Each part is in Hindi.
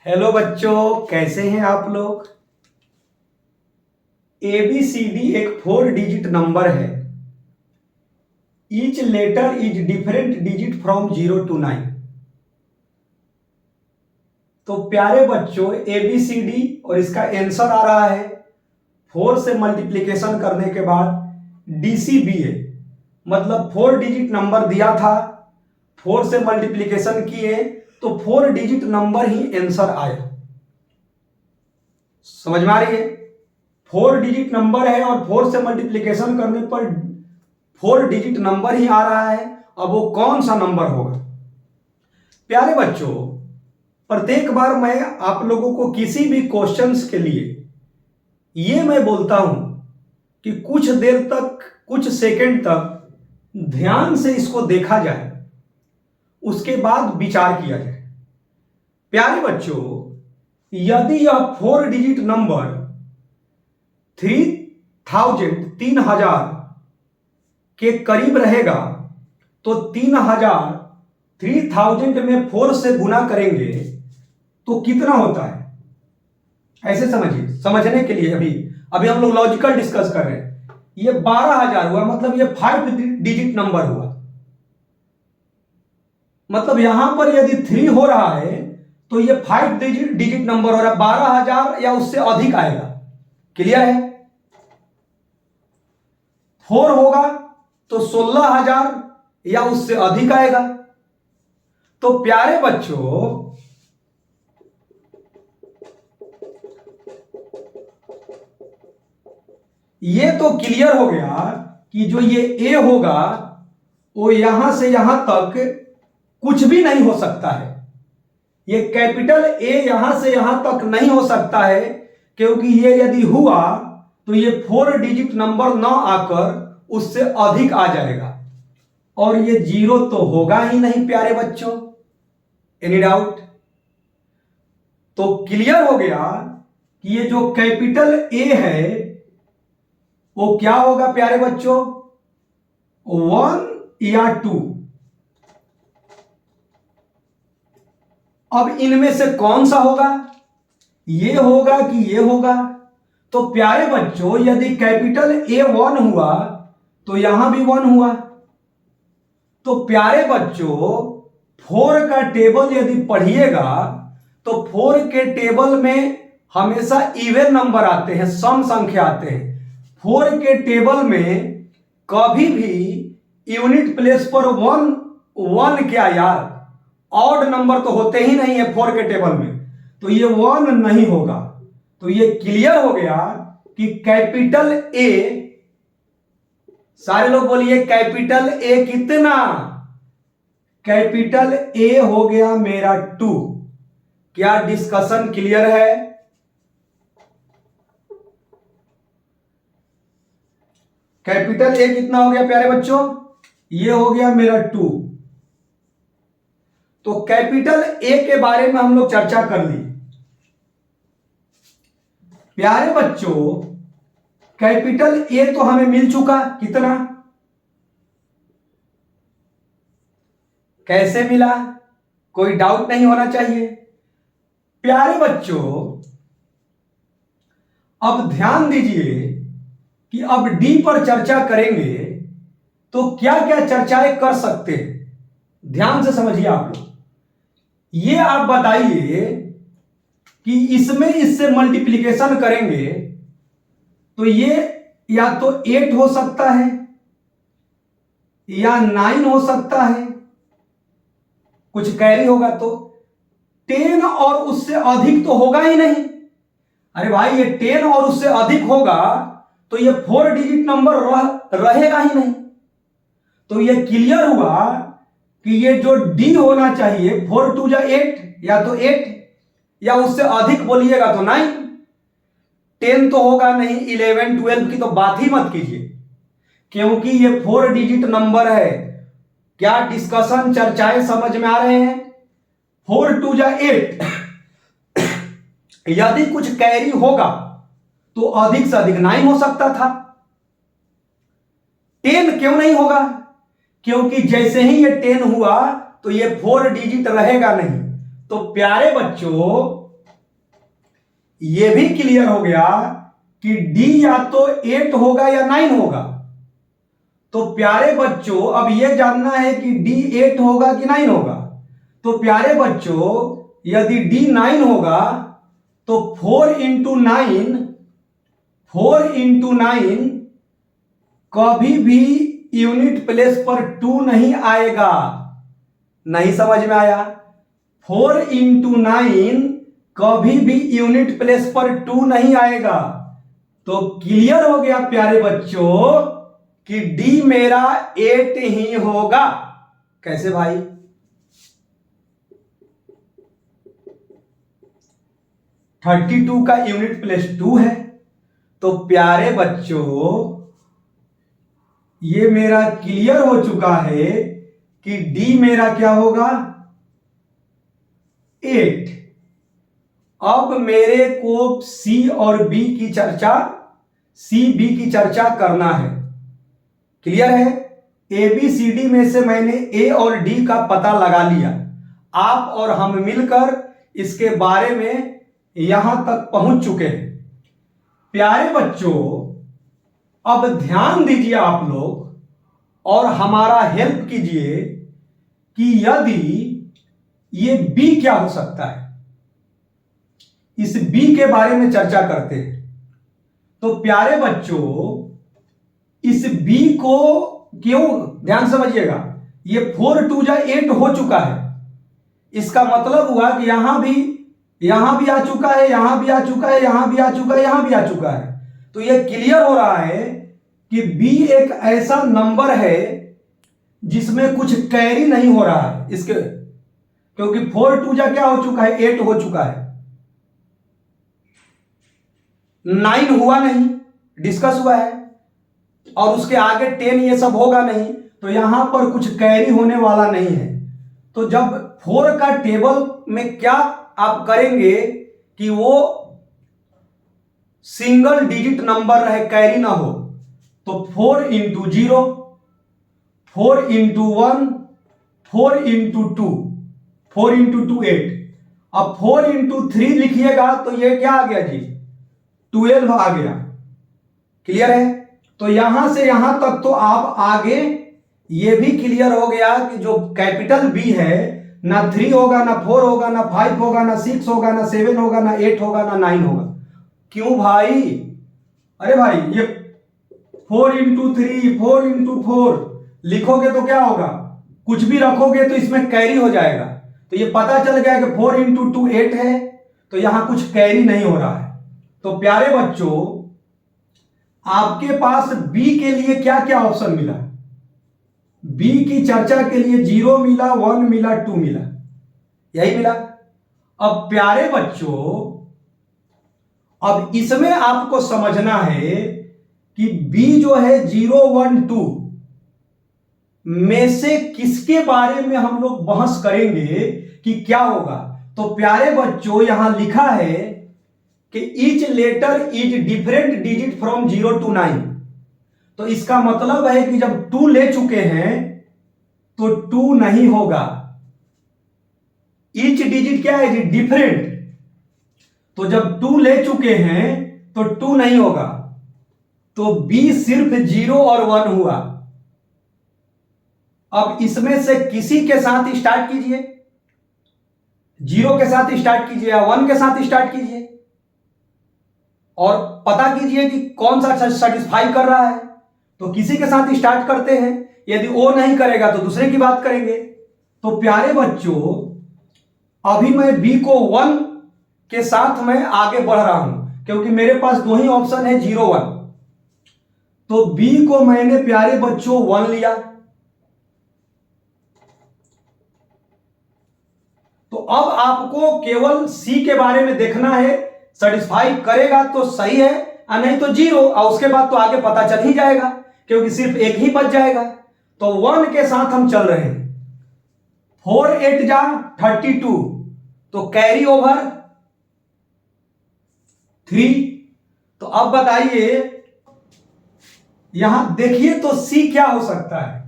हेलो बच्चों, कैसे हैं आप लोग। ABCD एक 4 डिजिट नंबर है। Each letter is different digit from 0 to 9। तो प्यारे बच्चों, ABCD और इसका आंसर आ रहा है 4 से मल्टीप्लिकेशन करने के बाद DCBA, मतलब 4 डिजिट नंबर दिया था, 4 से मल्टीप्लिकेशन किए तो 4 डिजिट नंबर ही आंसर आया। समझ में आ रही है। 4 डिजिट नंबर है और 4 से मल्टीप्लिकेशन करने पर 4 डिजिट नंबर ही आ रहा है। अब वो कौन सा नंबर होगा। प्यारे बच्चों, प्रत्येक बार मैं आप लोगों को किसी भी क्वेश्चंस के लिए ये मैं बोलता हूं कि कुछ देर तक, कुछ सेकंड तक ध्यान से इसको देखा जाए, उसके बाद विचार किया जाए। प्यारे बच्चों, यदि यह 4 डिजिट नंबर 3000 के करीब रहेगा तो 3000 में 4 से गुना करेंगे तो कितना होता है। ऐसे समझिए, समझने के लिए अभी हम लोग लॉजिकल डिस्कस कर रहे हैं। ये 12000 हुआ, मतलब ये 5 डिजिट नंबर हुआ। मतलब यहां पर यदि 3 हो रहा है तो ये 5 डिजिट नंबर हो रहा है। 12000 या उससे अधिक आएगा। क्लियर है। 4 होगा तो 16000 या उससे अधिक आएगा। तो प्यारे बच्चों, ये तो क्लियर हो गया कि जो ये ए होगा वो यहां से यहां तक कुछ भी नहीं हो सकता है। ये कैपिटल ए यहां से यहां तक नहीं हो सकता है, क्योंकि ये यदि हुआ तो ये 4 डिजिट नंबर ना आकर उससे अधिक आ जाएगा और ये 0 तो होगा ही नहीं। प्यारे बच्चों, एनी डाउट। तो क्लियर हो गया कि ये जो कैपिटल ए है वो क्या होगा प्यारे बच्चों, 1 या 2। अब इनमें से कौन सा होगा, ये होगा कि ये होगा। तो प्यारे बच्चों, यदि कैपिटल ए 1 हुआ तो यहां भी 1 हुआ। तो प्यारे बच्चों, 4 का टेबल यदि पढ़िएगा तो 4 के टेबल में हमेशा इवन नंबर आते हैं, सम संख्या आते हैं। 4 के टेबल में कभी भी यूनिट प्लेस पर 1 क्या यार, ऑड नंबर तो होते ही नहीं है 4 के टेबल में, तो ये 1 नहीं होगा। तो ये क्लियर हो गया कि कैपिटल ए, सारे लोग बोलिए कैपिटल ए कितना, कैपिटल ए हो गया मेरा 2। क्या डिस्कशन क्लियर है। कैपिटल ए कितना हो गया प्यारे बच्चों, ये हो गया मेरा 2। तो कैपिटल ए के बारे में हम लोग चर्चा कर ली। प्यारे बच्चों, कैपिटल ए तो हमें मिल चुका, कितना, कैसे मिला, कोई डाउट नहीं होना चाहिए। प्यारे बच्चों, अब ध्यान दीजिए कि अब डी पर चर्चा करेंगे तो क्या क्या चर्चाएं कर सकते हैं। ध्यान से समझिए आप लोग। ये आप बताइए कि इसमें इससे मल्टीप्लिकेशन करेंगे तो ये या तो 8 हो सकता है या 9 हो सकता है, कुछ कैरी होगा तो 10 और उससे अधिक तो होगा ही नहीं। अरे भाई, ये 10 और उससे अधिक होगा तो ये 4 डिजिट नंबर रहेगा ही नहीं। तो ये क्लियर हुआ कि ये जो डी होना चाहिए 4 2 8, या तो 8 या उससे अधिक बोलिएगा तो 9। 10 तो होगा नहीं, 11 12 की तो बात ही मत कीजिए, क्योंकि ये 4 डिजिट नंबर है। क्या डिस्कशन, चर्चाएं समझ में आ रहे हैं। 4 2 8 यदि कुछ कैरी होगा तो अधिक से अधिक 9 हो सकता था। 10 क्यों नहीं होगा, क्योंकि जैसे ही ये 10 हुआ तो ये 4 डिजिट रहेगा नहीं। तो प्यारे बच्चों, ये भी क्लियर हो गया कि डी या तो 8 होगा या 9 होगा। तो प्यारे बच्चों अब ये जानना है कि डी 8 होगा कि 9 होगा। तो प्यारे बच्चों यदि डी 9 होगा तो 4 × 9 कभी भी यूनिट प्लेस पर 2 नहीं आएगा। नहीं समझ में आया? 4 × 9 कभी भी यूनिट प्लेस पर 2 नहीं आएगा। तो क्लियर हो गया प्यारे बच्चों कि डी मेरा 8 ही होगा। कैसे भाई? थर्टी टू का यूनिट प्लेस 2 है। तो प्यारे बच्चों ये मेरा क्लियर हो चुका है कि डी मेरा क्या होगा? 8। अब मेरे को सी और बी की चर्चा करना है। क्लियर है? ए बी सी डी में से मैंने ए और डी का पता लगा लिया। आप और हम मिलकर इसके बारे में यहां तक पहुंच चुके हैं। प्यारे बच्चों अब ध्यान दीजिए आप लोग और हमारा हेल्प कीजिए कि यदि ये बी क्या हो सकता है, इस बी के बारे में चर्चा करते हैं। तो प्यारे बच्चों इस बी को क्यों, ध्यान समझिएगा, ये 4 × 2 = 8 हो चुका है। इसका मतलब हुआ कि यहां भी आ चुका है, यहां भी आ चुका है, यहां भी आ चुका है, यहां भी आ चुका है। तो यह क्लियर हो रहा है कि बी एक ऐसा नंबर है जिसमें कुछ कैरी नहीं हो रहा है इसके, क्योंकि 4 × 2 = क्या हो चुका है? 8 हो चुका है। 9 हुआ नहीं, डिस्कस हुआ है, और उसके आगे 10 ये सब होगा नहीं। तो यहां पर कुछ कैरी होने वाला नहीं है। तो जब 4 का टेबल में क्या आप करेंगे कि वो सिंगल डिजिट नंबर रहे, कैरी ना हो। तो 4 × 0, 4 × 1, 4 × 2, 4 × 2 8। अब 4 × 3 लिखिएगा तो ये क्या आ गया जी? 12 आ गया। क्लियर है? तो यहां से यहां तक तो आप आगे ये भी क्लियर हो गया कि जो कैपिटल बी है ना 3 होगा, ना 4 होगा, ना 5 होगा, ना 6 होगा, ना 7 होगा, ना 8 होगा, ना 9 होगा। क्यों भाई? अरे भाई ये 4 × 3, 4 × 4 लिखोगे तो क्या होगा? कुछ भी रखोगे तो इसमें कैरी हो जाएगा। तो ये पता चल गया कि 4 × 2 8 है, तो यहां कुछ कैरी नहीं हो रहा है। तो प्यारे बच्चों आपके पास बी के लिए क्या क्या ऑप्शन मिला? बी की चर्चा के लिए 0 मिला, 1 मिला, 2 मिला, यही मिला। अब प्यारे बच्चों अब इसमें आपको समझना है कि बी जो है 0, 1, 2 में से किसके बारे में हम लोग बहस करेंगे कि क्या होगा। तो प्यारे बच्चों यहां लिखा है कि each letter is different digit from 0 to 9। तो इसका मतलब है कि जब 2 ले चुके हैं तो 2 नहीं होगा। ईच डिजिट क्या है जी? डिफरेंट। तो जब 2 ले चुके हैं तो 2 नहीं होगा। तो बी सिर्फ 0 और 1 हुआ। अब इसमें से किसी के साथ स्टार्ट कीजिए, 0 के साथ स्टार्ट कीजिए या 1 के साथ स्टार्ट कीजिए और पता कीजिए कि कौन सा सेटिस्फाई कर रहा है। तो किसी के साथ स्टार्ट करते हैं, यदि वो नहीं करेगा तो दूसरे की बात करेंगे। तो प्यारे बच्चों अभी मैं बी को 1 के साथ मैं आगे बढ़ रहा हूं, क्योंकि मेरे पास दो ही ऑप्शन है 0, 1। तो बी को मैंने प्यारे बच्चों 1 लिया। तो अब आपको केवल सी के बारे में देखना है, सेटिस्फाई करेगा तो सही है और नहीं तो 0, और उसके बाद तो आगे पता चल ही जाएगा क्योंकि सिर्फ एक ही बच जाएगा। तो 1 के साथ हम चल रहे हैं। 4 8 जा 32, तो कैरी ओवर 3। तो अब बताइए यहां देखिए तो सी क्या हो सकता है?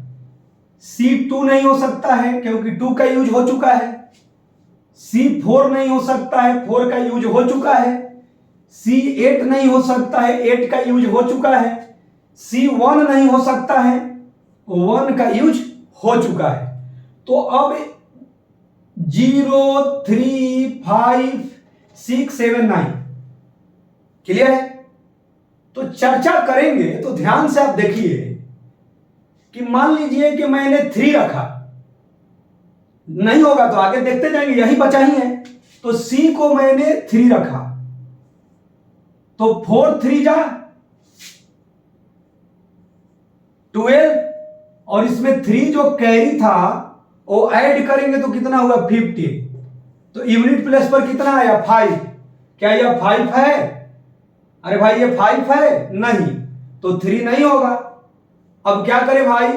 सी 2 नहीं हो सकता है क्योंकि 2 का यूज हो चुका है। C 4 नहीं हो सकता है, 4 का यूज हो चुका है। C8 नहीं हो सकता है, 8 का यूज हो चुका है। C1 नहीं हो सकता है, 1 का यूज हो चुका है। तो अब 0 3 5 6 7 9 क्लियर है। तो चर्चा करेंगे तो ध्यान से आप देखिए कि मान लीजिए कि मैंने 3 रखा, नहीं होगा तो आगे देखते जाएंगे, यही बचा ही है। तो C को मैंने 3 रखा, तो 4 3 जा 12, और इसमें 3 जो कैरी था वो ऐड करेंगे तो कितना हुआ 15। तो यूनिट प्लेस पर कितना आया 5। क्या यह 5 है? अरे भाई ये 5 है नहीं, तो 3 नहीं होगा। अब क्या करें भाई,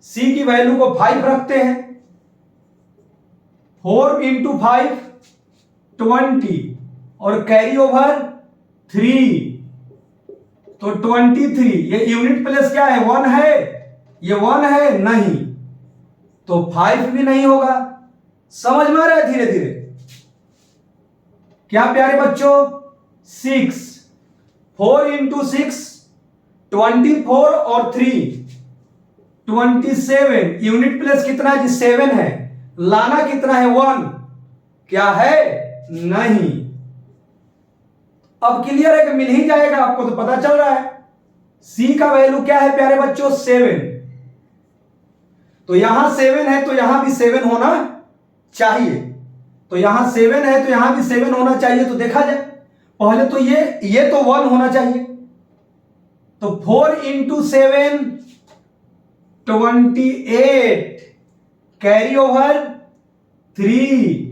C की वैल्यू को 5 रखते हैं। 4 इंटू 5 20, और कैरी ओवर 3, तो 23। ये यूनिट प्लेस क्या है 1 है, ये 1 है नहीं, तो 5 भी नहीं होगा। समझ में आ रहा है धीरे धीरे क्या प्यारे बच्चों? 6, 4 इंटू 6 24, और 3 27। यूनिट प्लेस कितना है जी 7 है, लाना कितना है 1, क्या है नहीं। अब क्लियर है कि मिल ही जाएगा, आपको तो पता चल रहा है। C का वैल्यू क्या है प्यारे बच्चों 7, तो यहां 7 है तो यहां भी 7 होना चाहिए। तो यहां 7 है तो यहां भी 7 होना चाहिए। तो देखा जाए पहले तो ये तो 1 होना चाहिए। तो 4 इंटू 7 28, कैरी ओवर 3,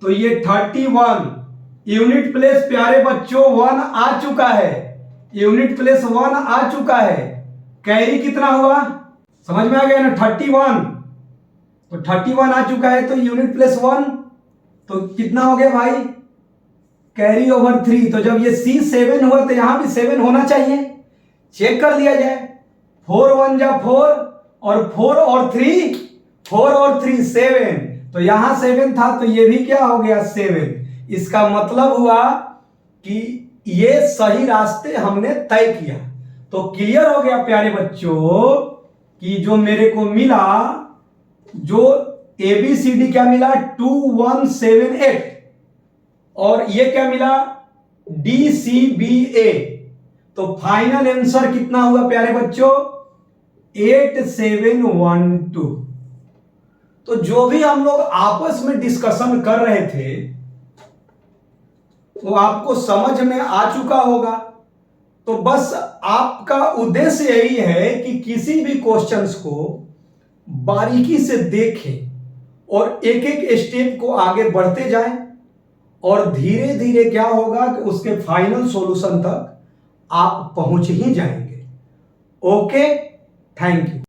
तो ये 31। यूनिट प्लेस प्यारे बच्चों 1 आ चुका है, यूनिट प्लेस 1 आ चुका है। कैरी कितना हुआ समझ में आ गया ना 31, तो 31 आ चुका है, तो यूनिट प्लेस 1 तो कितना हो गया भाई कैरी ओवर 3। तो जब ये C 7 हुआ तो यहां भी 7 होना चाहिए। चेक कर लिया जाए, 4 1 जा 4, और 4 और 3 4 और 3 7, तो यहां 7 था तो ये भी क्या हो गया 7। इसका मतलब हुआ कि ये सही रास्ते हमने तय किया। तो क्लियर हो गया प्यारे बच्चों कि जो मेरे को मिला, जो ABCD क्या मिला 2178, और ये क्या मिला DCBA। तो फाइनल आंसर कितना हुआ प्यारे बच्चों 8712। तो जो भी हम लोग आपस में डिस्कशन कर रहे थे वो आपको समझ में आ चुका होगा। तो बस आपका उद्देश्य यही है कि किसी भी क्वेश्चंस को बारीकी से देखें और एक एक स्टेप को आगे बढ़ते जाएं, और धीरे धीरे क्या होगा कि उसके फाइनल सॉल्यूशन तक आप पहुंच ही जाएंगे। Okay, thank you.